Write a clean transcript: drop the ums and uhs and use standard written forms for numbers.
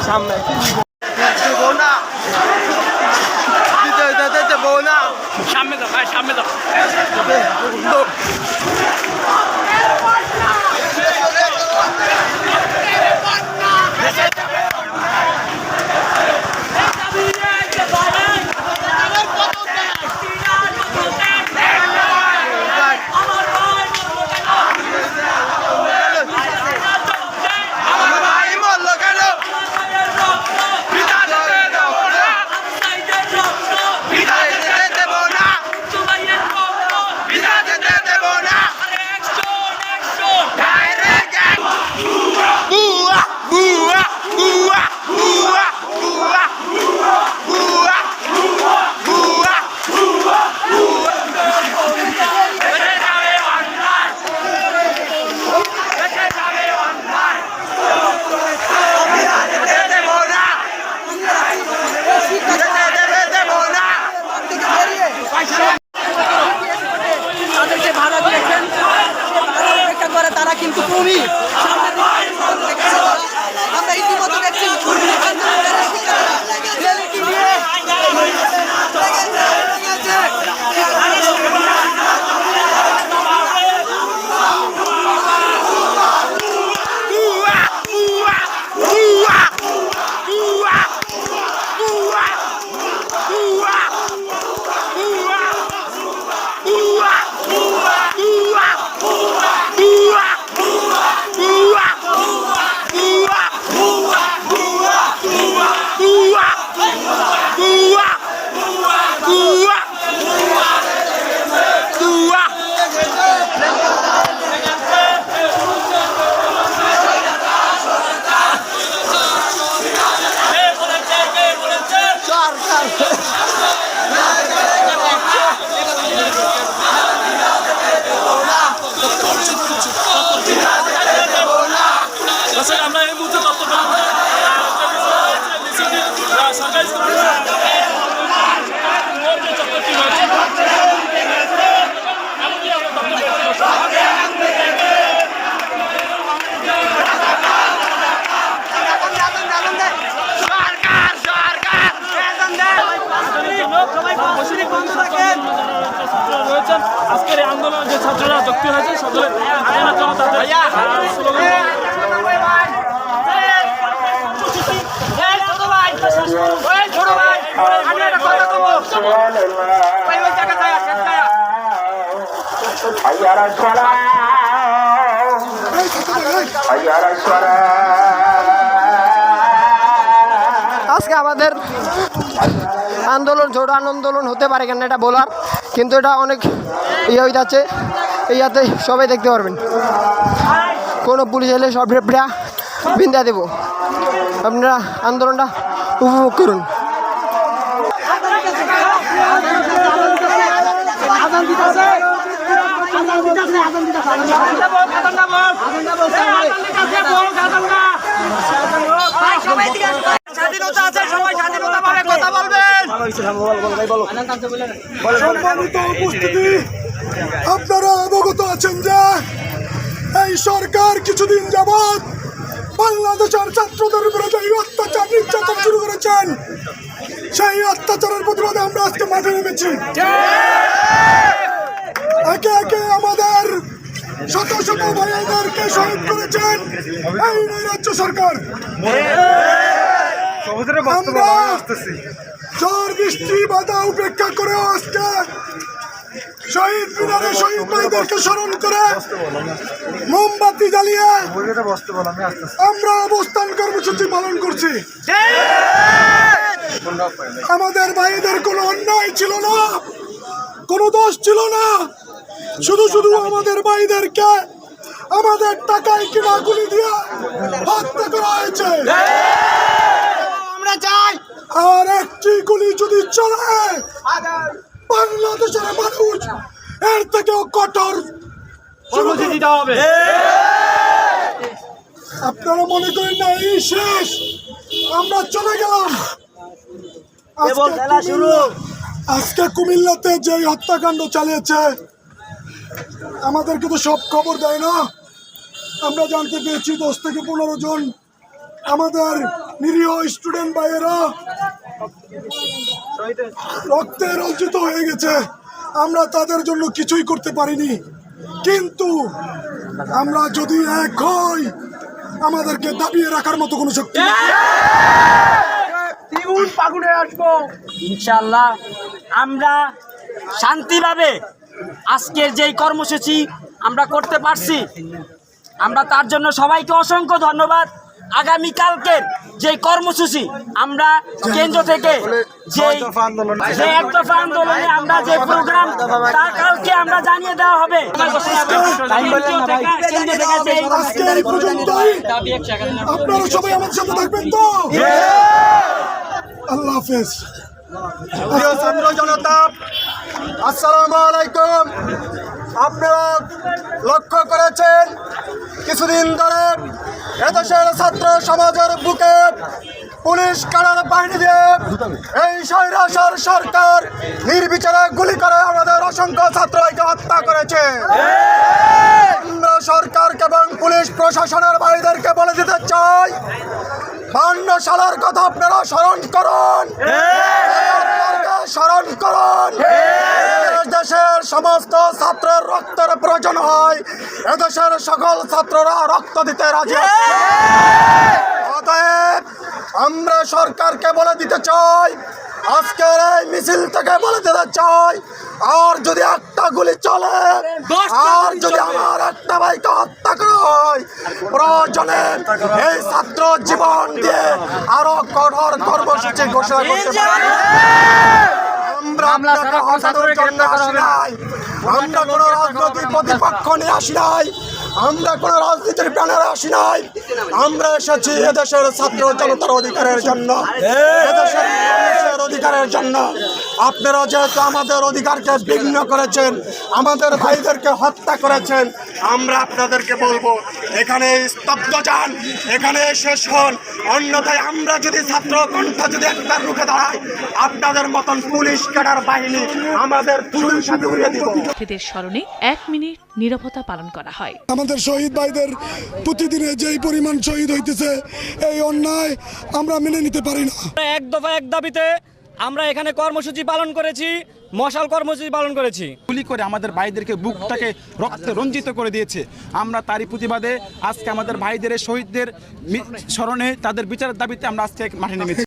সামনে সামনে দাও ভাই, সামনে দাও। তাদেরকে ভাড়া দিয়েছেন, অপেক্ষা করে তারা কিন্তু খুবই আমরা ইতিমধ্যে দেখছি আমরা এই মুহূর্তে তথ্য রয়েছেন আজকের এই আন্দোলন যে ছাত্ররা যুক্ত হয়েছে সকলে আইনের জন্য তাদের আজকে আমাদের আন্দোলন ছোট আন্দোলন হতে পারে কেন এটা বলার, কিন্তু এটা অনেক ইয়ে হয়ে যাচ্ছে। ইয়াতে সবাই দেখতে পারবেন, কোনো পুলিশ এলে সব রেপটা বিন্দা দেব। আপনারা আন্দোলনটা উপভোগ করুন। স্বাধীনতা আছে, সবাই স্বাধীনতাভাবে কথা বলবেন। সম্মানিত উপস্থিতি, আপনারা অবগত আছেন যে এই সরকার কিছুদিন যাবৎ বাংলাদেশের ছাত্রদের উপরে যে অত্যাচার নির্যাতন শুরু করেছেন, সেই অত্যাচারের প্রতিবাদে আমরা আজকে মাঠে নেমেছি। একে একে আমাদের শত শত ভাইদেরকে শহীদ করেছেন এই নৈরাজ্য সরকার। আমরা ঝড় বৃষ্টি বাধা উপেক্ষা করেও আজকে শহীদ মিনারে শহীদ ভাইদেরকে স্মরণ করে মোমবাতি জ্বালিয়ে আমরা অবস্থান কর্মসূচি পালন করছি। আমাদের ভাইদের কোনো অন্যায় ছিল না, কোনো দোষ ছিল না, শুধু শুধু আমাদের ভাইদেরকে আমাদের টাকায় কিনা গুলি দিয়ে হত্যা করা হয়েছে। আমরা চাই আর একটি গুলি যদি চলে, বাংলাদেশের মানুষ এর থেকেও কঠোর কর্মসূচি দিতে হবে। আপনারা মনে করেন না এই শেষ, আমরা চলে গেলাম। আজকে কুমিল্লাতে যে হত্যাকাণ্ড চালিয়েছে, আমাদেরকে তো সব খবর দেয় না। আমরা জানতে পেরেছি 10 থেকে 15 জন আমাদের নিরীহ স্টুডেন্ট ভাইয়েরা রক্তে রঞ্জিত হয়ে গেছে। আমরা তাদের জন্য কিছুই করতে পারিনি, কিন্তু আমরা যদি এক হই আমাদেরকে দাবিয়ে রাখার মতো কোনো শক্তি নেই। ইনশাআল্লাহ আমরা শান্তিভাবে আজকের যেই কর্মসূচি আমরা করতে পারছি, আমরা তার জন্য সবাইকে অসংখ্য ধন্যবাদ। আগামীকালকের যে কর্মসূচি আমরা কেন্দ্র থেকে যে এক দফা আন্দোলনে আমরা যে প্রোগ্রাম তা কালকে আমরা জানিয়ে দেওয়া হবে। আজকে এই পর্যন্তই। আপনারা সবাই আমার সাথে থাকবেন তো? আল্লাহ হাফেজ। প্রিয় ছাত্র জনতা, আসসালামু আলাইকুম। আপনারা লক্ষ্য করেছেন কিছুদিন ধরে এদেশের ছাত্র সমাজের বুকে পুলিশ কারার বাহিনী দিয়ে এই স্বৈরাচার সরকার নির্বিচারে গুলি করে আমাদের অসংখ্য ছাত্রকে হত্যা করেছে। কেন্দ্র সরকারকে এবং পুলিশ প্রশাসনের ভাইদেরকে বলে দিতে চাই, 52 সালের কথা আপনারা স্মরণ করুন, স্মরণ করুন। দেশের সমস্ত ছাত্রের রক্তের প্রয়োজন হয়, এদেশের সকল ছাত্ররা রক্ত দিতে রাজি আছে। অতএব আমরা সরকারকে বলে দিতে চাই, আজকের এই মিছিল থেকে বলে দিতে চাই, আর যদি একটা গুলি চলে, আর যদি আমার একটা ভাইকে হত্যা করা হয়, প্রয়োজনে এই ছাত্র জীবন দিয়ে আরো কঠোর কর্মসূচি ঘোষণা করতে পারি। আমরা আপনাকে হটানোর জন্য আসি নাই, আমরা কোনো রাজনৈতিক প্রতিপক্ষ নিয়ে আসি নাই, আমরা কোনো রাজনীতির ব্যানারে আসি নাই। আমরা এসেছি এদেশের ছাত্র জনতার অধিকারের জন্য, এদেশের মানুষের অধিকারের জন্য। আপনারা যেহেতু আমাদের অধিকারকে বিঘ্ন করেছেন, আমাদের ভাইদেরকে হত্যা করেছেন, আমরা আপনাদেরকে বলবো এখানে স্তব্ধ যান, এখানে শেষ হন। অন্যথায় আমরা যদি ছাত্র কণ্ঠ যদি একটা রুখে দাঁড়াই, আপনাদের মতন পুলিশ ক্যাডার বাহিনী আমাদের পুলিশ সাথে উড়িয়ে দিব। শহীদদের স্মরণে 1 মিনিট নীরবতা পালন করা হয়। আমাদের শহীদ ভাইদের প্রতিদিনে যেই পরিমাণ শহীদ হইতেছে, এই অন্যায় আমরা মেনে নিতে পারি না। এক দফা এক দাবিতে আমরা এখানে কর্মসূচি পালন করেছি, মশাল কর্মসূচি পালন করেছি। গুলি করে আমাদের ভাইদেরকে বুকটাকে রক্তে রঞ্জিত করে দিয়েছে। আমরা তারই প্রতিবাদে আজকে আমাদের ভাইদের শহীদদের স্মরণে তাদের বিচারের দাবিতে আমরা আজকে মাঠে নেমেছি।